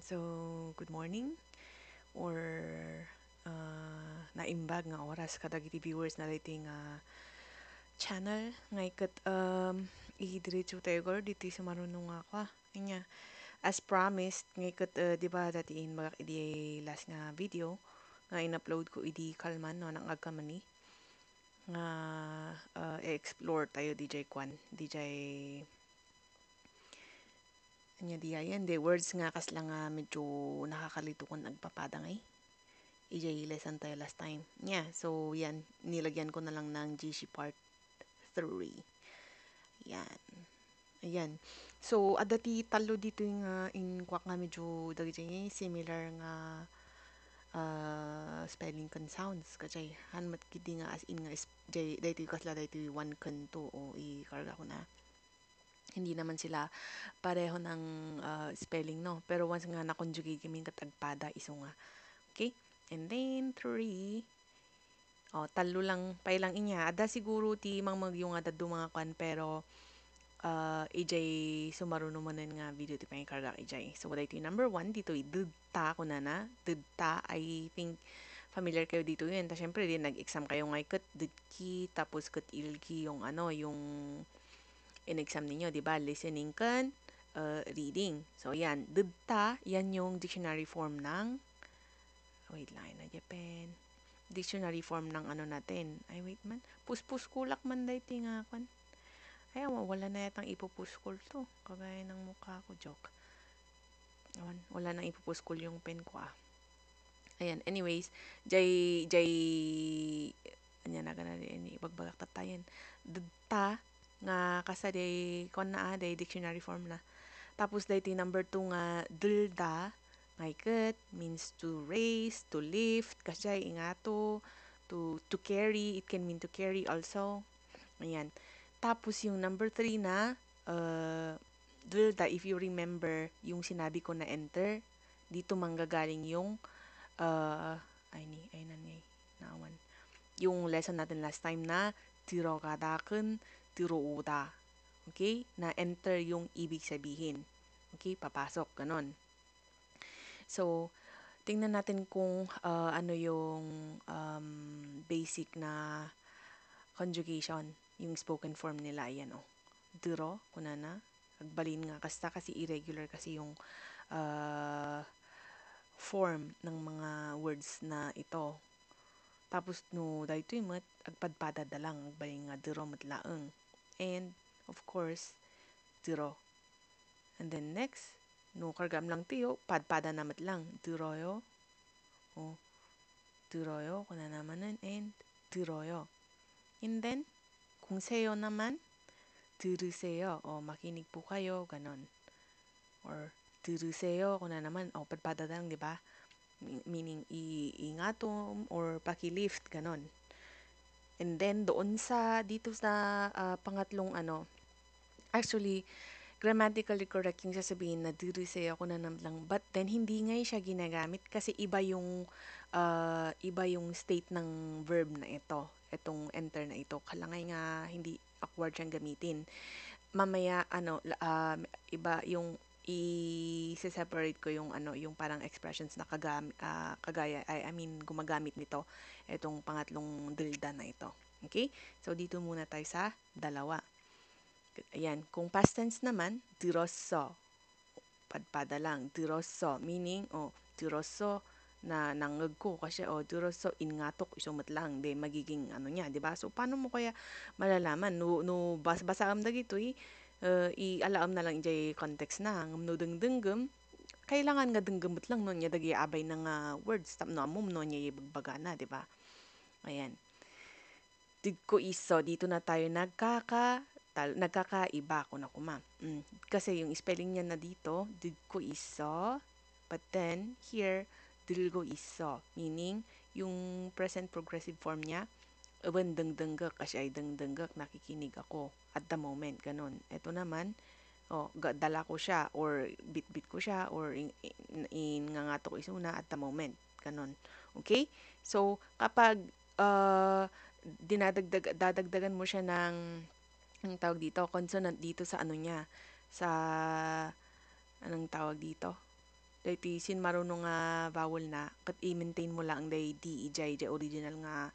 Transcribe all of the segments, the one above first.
So, good morning or naimbag nga oras kadagiti viewers na rating channel ngay kat idiretso tayo gor dito sa marunong ako kanya as promised ngay kat di ba datiin magak idi last nga video nga in-upload ko idi kalman no nang agkamani nga explore tayo DJ Kwan DJ anya di ayan the words nga kasla nga medyo nakakalito kung nagpapadangay EJ lesson tayo last time. Yeah, so yan, nilagyan ko na lang ng GC part 3. Yan. Ayan. So, adati talo dito yung in kwak nga medyo dagiti similar nga spelling kan sounds kasi hanmat kiti nga as in nga dito kasla dito 1 kan 2 o i-karga ko na hindi naman sila pareho ng spelling no pero once nga na-conjugate kami katagpada iso nga okay. And then, 3. O, talo lang, pailang inya. Ada siguro ti mang yung ada do mga kwan, pero EJ sumaro naman nga video ti pangkarga EJ. So, wala ito yung number 1, dito dudta ko na. Dudta, I think, familiar kayo dito yun. Ta syempre, din nag-exam kayo ngay kat dudki, tapos kat ilki yung yung in-exam ninyo, di ba? Listening kan, reading. So, yan. Dudta, yan yung dictionary form ng wait lang, na Japan. Dictionary form ng natin. Ay, wait man. Puspus kulak man dahi tingakan. Ay, wala na yatang ipupuskul to. Kagaya ng mukha ko. Joke. Awan, wala nang ipupuskul yung pen ko Ayan, anyways. Anya na gana rin. Ibagbalak tatayan. Data nga kasaday kon na day dictionary form na. Tapos dahi number 2 nga dulda. Maiket means to raise, to lift, kasi ingato, to carry, it can mean to carry also. Ayan. Tapos yung number 3 na, dulda, if you remember, yung sinabi ko na enter, dito manggagaling yung, naawan. Yung lesson natin last time na, 들어가다큰, 들어오다. Okay? Na enter yung ibig sabihin. Okay? Papasok. Ganon. So, tingnan natin kung ano yung basic na conjugation, yung spoken form nila. Ayan 들어, kunana. Agbalin nga kasta kasi irregular kasi yung form ng mga words na ito. Tapos no, dahito yung agpadpada dalang, agbalin nga 들어 matlaeng. And, of course, 들어. And then next, no kargam lang tiyo, padpada namat lang. 들어요. 들어요. Kuna namanan and 들어요. And then, kung seyo naman, 들으세요. Makinig po kayo, ganon. Or, 들으세요. Kuna naman, padpada lang, di ba? Meaning, iingatom or pakilift, ganon. And then, doon dito sa pangatlong actually, grammatically correct yung sasabihin na 들으세요 ako na lang but then hindi nga siya ginagamit kasi iba yung state ng verb na itong enter na ito kalangay nga hindi awkward siyang gamitin mamaya iba yung i-separate ko yung yung parang expressions na kagaya I mean gumagamit nito itong pangatlong dilda na ito okay so dito muna tayo sa dalawa. Ayan, kung past tense naman, 들었어. Padpada lang, 들었어. Meaning, 들었어 na nangag ko kasi 들었어 ingatok isumat lang de magiging niya, 'di ba? So paano mo kaya malalaman no basa am dagito i-alaam na lang ijay context na no dengdenggem kailangan nga denggemot lang no nya dagi abay ng words tapno amom no nya ibagbaga na, 'di ba? Ayan. Digko iso dito na tayo nagkakaiba ko na kuma. Kasi yung spelling niya na dito, digko iso, but then here, dilgo iso. Meaning, yung present progressive form niya, ewan dengdenggak kasi ay dengdenggak nakikinig ako at the moment, ganun. Ito naman, dala ko siya or bit-bit ko siya or ingangato ko isuna at the moment, ganun. Okay? So, kapag dadagdagan mo siya ng ang tawag dito, consonant dito sa niya, sa, anong tawag dito? Dahiti sin marunong nga vowel na, kat i-maintain mo lang day D, ijay, original nga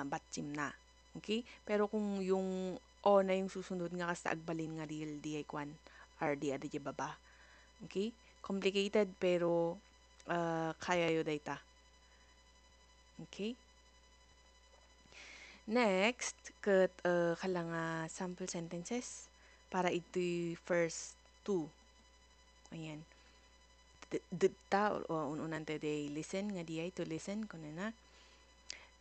batchim na. Okay? Pero kung yung O na yung susunod nga kas agbalin nga real di ay kwan, R di ada baba. Okay? Complicated pero kaya yo dayta. Okay? Next, kat kalanga sample sentences para ito'y first two. Ayan. 듣다 unan today listen nga di ay to listen kuno na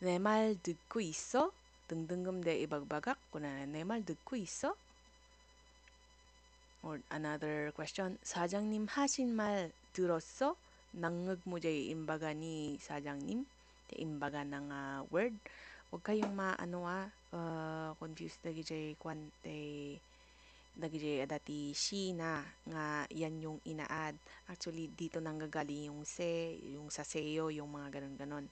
내 말 듣고 있어? 등등금대 ibagbagak kuno na 내 말 듣고 있어? Or another question, 사장님 하신 말 들었어? 낭흑무제 imbaga ni 사장님, te imbaga ng word. Huwag kayong confused dagi jay kwante dagi jay adati she na nga yan yung inaad. Actually dito nanggagaling yung se, yung saseo, yung mga ganon-ganon.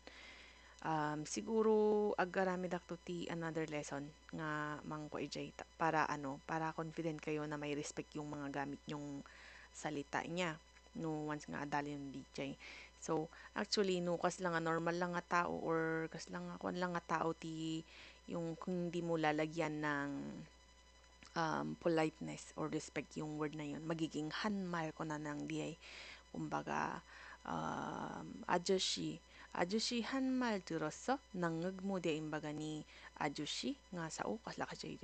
Siguro aggarami dakto ti another lesson nga mangko ijay para para confident kayo na may respect yung mga gamit yung salita niya no once nga adali yung DJ. So actually no kas lang nga normal lang nga tao or kas lang nga kung lang nga tao ti yung kung hindi mo lalagyan ng politeness or respect yung word na yun magiging hanmal ko na ng di kumbaga 아저씨 아저씨 한 말 들었어? 낭흑무대 imbaga ni 아저씨 nga sao kasla kasi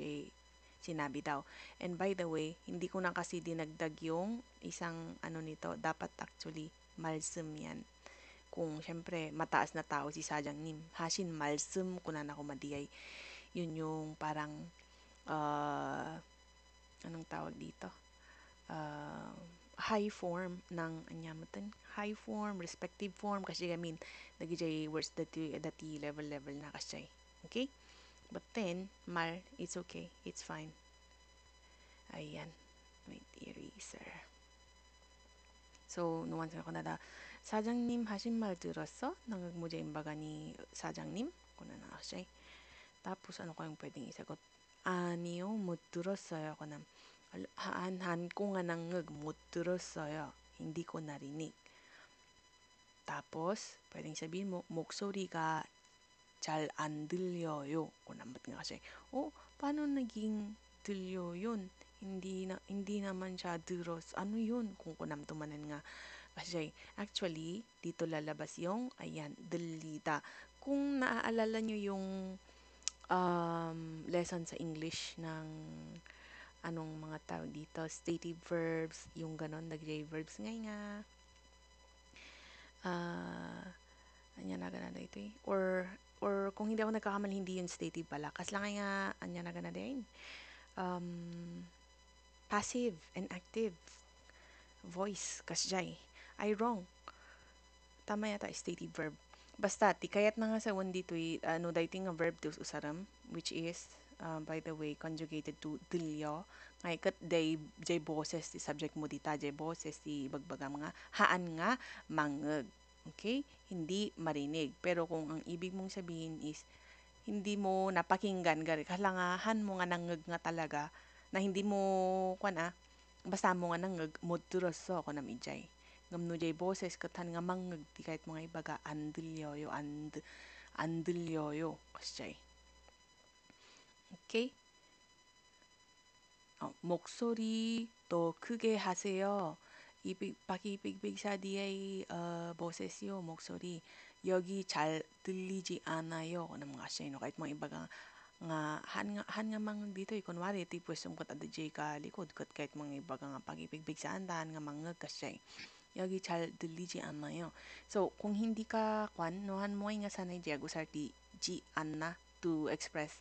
sinabi daw. And by the way, hindi ko na kasi dinagdag yung isang nito, dapat actually 말씀 yan. Kung syempre mataas na tao si Sajang님, hasin 말씀 ko na ako madiyay. Yun yung parang anong tawag dito? High form ng anyamutan, high form, respective form kasi gamin nagijay words dati level na kasi. Okay? But then mal, it's okay, it's fine. Ayan, wait, eraser. So nuwan ko na da 사장님 하신 말 들었어? nangagmuja imbaga ni 사장님 kuna na kasi. Tapos ano kayong pwedeng isagot? 아니요, 못 들었어요. 그럼 han ko nga nangag 못 들었어요. Hindi ko narinig. Tapos pwedeng sabihin mo 목소리가 잘 안 들려요. Kung naman nga kasi, paano naging 들려 yun? Hindi naman siya 들었. Ano yun? Kung kunam tumanan nga. Kasi actually, dito lalabas yung, ayan, 들리다. Kung naaalala nyo yung lesson sa English ng anong mga tawag dito, stative verbs, yung ganon, nag-j verbs nga. Anya na ganada ito eh. Or kung hindi ako nagkakamali, hindi yun stative pala. Kas lang nga, anya na ganada yun. Passive and active voice, kasjay. Ay, wrong. Tama yata, stative verb. Basta, tikayat na nga sa one dito, dating nga verb to usaram, which is, by the way, conjugated to dilyo. Ngay kat jay boses ti subject mo dita, jay boses ti bagbaga mga haan nga mangeg. Okay? Hindi marinig. Pero kung ang ibig mong sabihin is hindi mo napakinggan, kalangahan mo nga nangeg nga talaga, na hindi mo, basta mo nga nangeg, modturoso ko na midjay. Ngamno jay boses katan nga mangeg, di kahit mga ibaga, andilyoyo, andilyoyo, kasjay. Okay? 목소리 더 크게 하세요. 바기빅빅사디의 보세시오 목소리 여기 잘 들리지 않아요. Ano mga siya, no? Kahit mga iba nga han nga mang dito kunwari iti pwestong kat adjay ka likod kat kahit mga iba nga pagipigbig sa andan nga mga kasay 여기 잘 들리지 않아요. So kung hindi ka nohan mo nga sanay di agusar di ji anna to express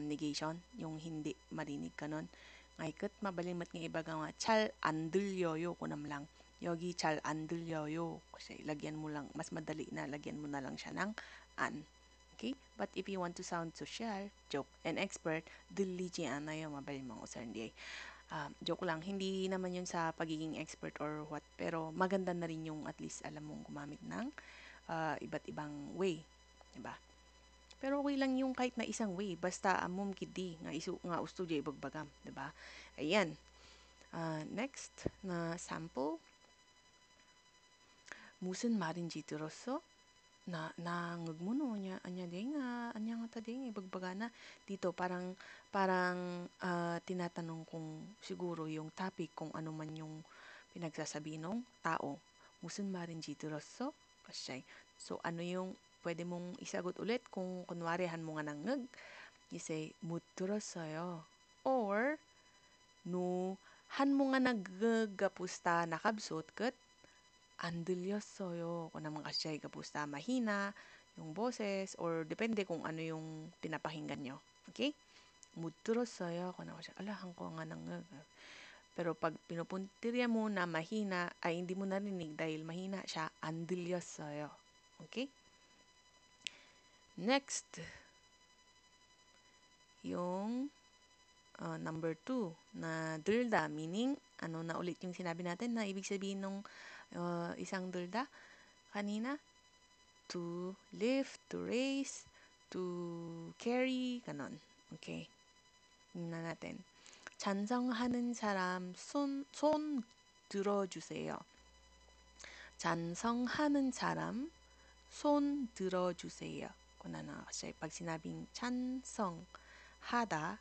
negation yung hindi marinig kanon ngay kat mabalimat nga iba nga 잘 안 들려요 kunam lang 여기 잘 안 들려요 kasi lagyan mo lang mas madali na lagyan mo na lang siya ng an. Okay? But if you want to sound social, joke, and expert, 들리지 않아요. mabali mga usar hindi. Joke lang, hindi naman yun sa pagiging expert or what, pero maganda na rin yung at least alam mong gumamit ng iba't ibang way. Diba? Pero okay lang yung kahit na isang way, basta amom kidi nga isu nga usto jay bagbagam, 'di ba? Ayan. Next na sample. 무슨 말인지 들었어? Na ngagmuno anya ding anya nga ta ding ibagbagana dito parang tinatanong kung siguro yung topic kung ano man yung pinagsasabi ng tao. 무슨 말인지 들었어? Kasi so ano yung pwede mong isagot ulit kung kunwari han mo nga nangag, you say 못 들었어요. Or no han mo nga naggapusta nakabsot ket 안 들렸어요. Kung naman kasi kapusta mahina, yung boses, or depende kung ano yung pinapakinggan nyo. Okay? 못 들었어요. Kung naman siya, alahan ko nga nang. Pero pag pinupuntirya mo na mahina, ay hindi mo narinig dahil mahina siya, 안 들렸어요. Okay? Next, yung number 2 na 들다, meaning, ano na ulit yung sinabi natin na ibig sabihin ng isang 들다 kanina? To lift, to raise, to carry, ganon. Okay. tingnan natin. 찬성하는 사람 손 들어주세요. 찬성하는 사람 손 들어주세요. Kung ano kasi pag sinabing 찬성, hada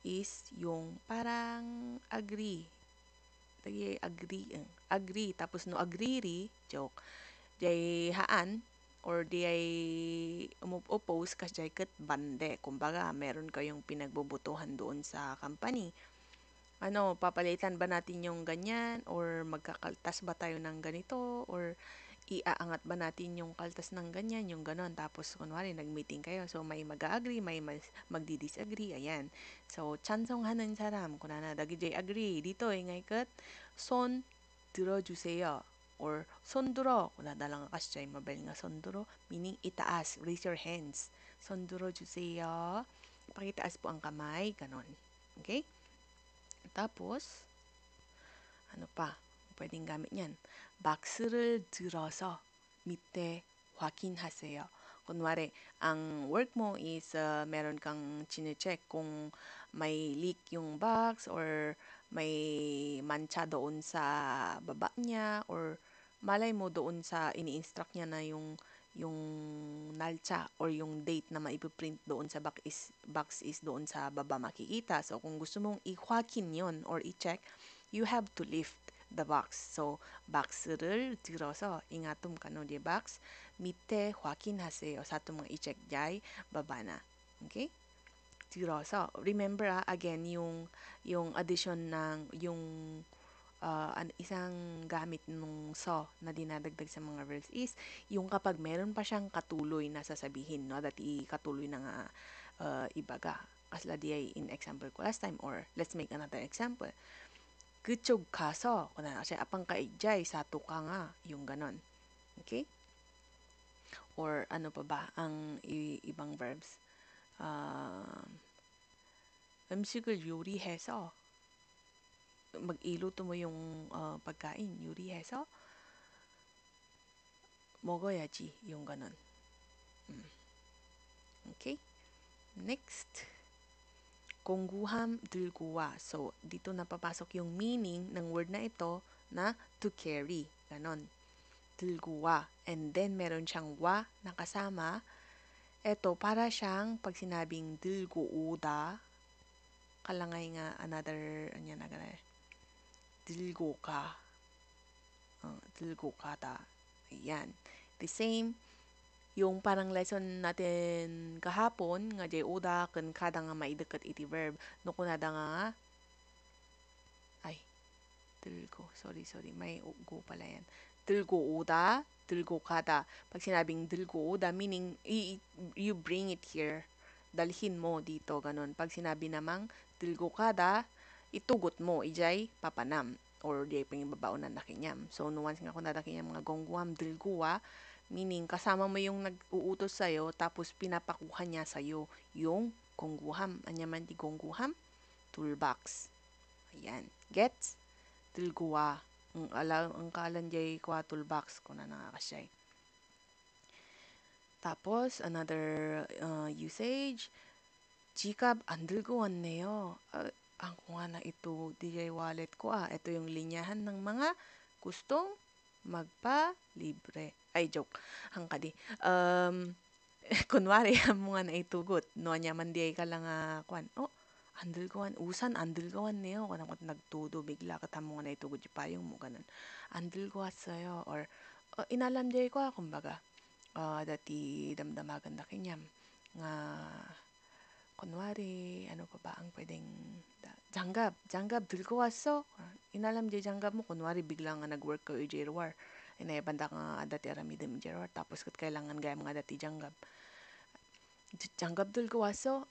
is yung parang agree. Agree. Tapos no agree, joke. Jay haan or di ay oppose kasi ket bande. Kumbaga, meron kayong pinagbobotohan doon sa company. Ano, papalitan ba natin yung ganyan? Or magkakaltas ba tayo ng ganito? Or iaangat ba natin yung kaltas ng ganyan? Yung ganon. Tapos, kunwari, nag-meeting kayo. So, may mag-agree, may magdi-disagree. Ayan. So, 찬성하는 사람. Kung na dagijay agree. Dito, ngay kat, 손 들어주세요. Or 손 들어. Kung nadalang kasi jay mabel nga 손 들어. Meaning, itaas. Raise your hands. 손 들어주세요. Pakitaas po ang kamay. Ganon. Okay? Tapos, ano pa? pwedeng gamit niyan. 박스를 들어서 밑에 확인하세요. kunwari, ang work mo is meron kang chine-check kung may leak yung box or may mancha doon sa baba niya or malay mo doon sa ini-instruct niya na yung nalcha or yung date na maipiprint doon sa box is doon sa baba makikita. So, kung gusto mong i-확인 yon or i-check, you have to lift the box. So, 박스를 들어서 ingatom kano di box 밑에 확인하세요. Sa itong mga i-check jay baba na. Okay? 들어서 remember again yung addition ng yung isang gamit nung so na dinadagdag sa mga verbs is yung kapag meron pa siyang katuloy na sasabihin, no? That ikatuloy na nga ibaga. Kasla di ay in example ko last time or let's make another example. 그쪽 가서 kasi apang kaijay sato ka nga yung ganon. Okay? Or ano pa ba ang ibang verbs? 음식을 요리해서 mag-iluto mo yung pagkain, 요리해서 먹어야지, yung ganon. Okay? Next, 공구함 들고 와. So, dito napapasok yung meaning ng word na ito na to carry. Ganon. 들고 와. And then, meron siyang wa na kasama. Ito, para siyang pag sinabing 들고 오다, kalangay nga another, 들고 가. 들고 가다. Ayan. The same, yung parang lesson natin kahapon, nga jay oda, kan kada nga maidekat iti verb. No kunada nga, 들고, sorry, may go pala yan. 들고 오다, 들고 가다. Pag sinabing 들고 오다, meaning, you bring it here. Dalhin mo dito, ganun. Pag sinabi namang 들고 가다, itugot mo, ijay papanam. Or di pangibabaon na nakinyam. So, nuance nga kung nadakinyam mga gongguam 들고와, meaning, kasama mo yung nag-uutos sa'yo, tapos pinapakuha niya sa'yo yung gongguham. Anyaman di gongguham? Toolbox. Ayan. Gets? 들고 와. ang kalan jay kwa toolbox ko na nakakasyay. Tapos, another usage, 지갑 안 들고 왔네요. Ang ko nga na ito, DJ wallet ko. Ito yung linyahan ng mga gustong magpa-libre. Ay, joke. Hangkadi. Kunwari, mo nga naitugot. No, nya man di ka lang kwan. Oh, andilgawan. Usan, andilgawan niyo. Kung nagtudo, bigla ka mo nga naitugot yung payong mo. Ganun. Andilgawat sa'yo. Or, inalam di ko, kumbaga. Dati damdamagan na kinyam. Nga, kunwari, ano pa ba ang pwedeng janggab 들고 왔어? inalam di janggab mo, kunwari biglang nga nag-work ka Jerwar. Inayabanda ka nga dati aramidem Jerwar, tapos kat kailangan gaya mga dati janggab. janggab 들고 왔어?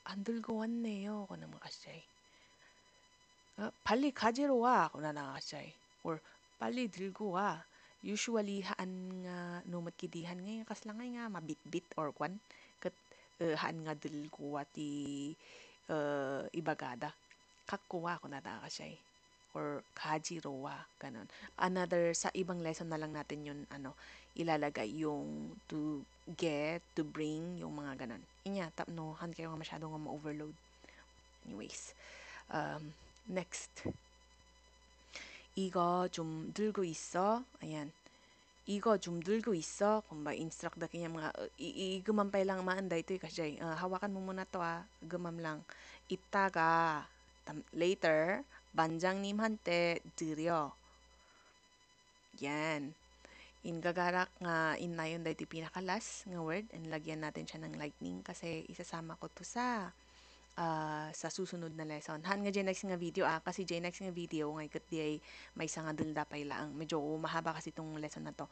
안 들고 왔네요. 그나 makasay. 빨리 가지러 와. 그나 nakasay. Or, 빨리 들고 와. Usually, haan nga, numot kidihan nga, kaslangay nga, mabitbit or kwan. Kat, haan nga 들고 와 ti ibagada. Kakuha ko na siya or kajirowa, ganun. Another, sa ibang lesson na lang natin yun, ilalagay yung to get, to bring, yung mga ganun. Inya, no, han kayo nga masyado nga ma-overload. Anyways, next. 이거 좀 들고 있어. Ayan. 이거 좀 들고 있어. Kung ba, instruct na kanya mga, igumam pa lang maanday ito kasi, hawakan mo muna to gumam lang. 이따가, later, 반장님한테 드려. Yan. Ingagarak nga inayon dahil pinakalas nga word and lagyan natin siya ng lightning kasi isasama ko to sa susunod na lesson. Han nga next nga video kasi next nga video nga ikat di ay may isa nga dun dapay lang. Medyo mahaba kasi itong lesson na to.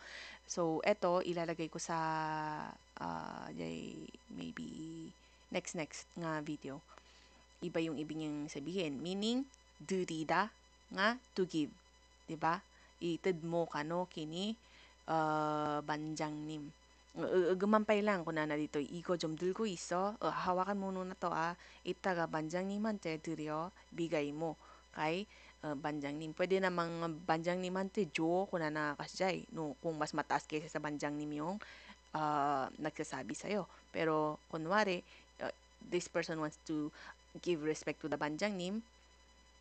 So, eto ilalagay ko sa maybe next nga video. Iba yung ibig niyang sabihin. Meaning, 드리다 nga to give. Diba? Itid mo kano kini 반장님. Gumampay lang kung na dito. 이거 좀 들고 있어. 하와kan mo na to 이따가 반장님한테 드려. Bigay mo kay 반장님. Pwede namang 반장님한테 줘 kung na nakakasjay. No, kung mas mataas kaysa sa 반장님 yung nagsasabi sa'yo. Pero, kunwari, this person wants to give respect to the 반장님,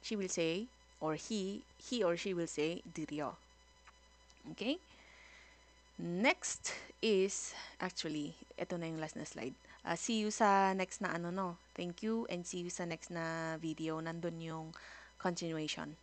she will say, or he or she will say, 드려. Okay? Next is, actually, ito na yung last na slide. See you sa next na Thank you and see you sa next na video. Nandun yung continuation.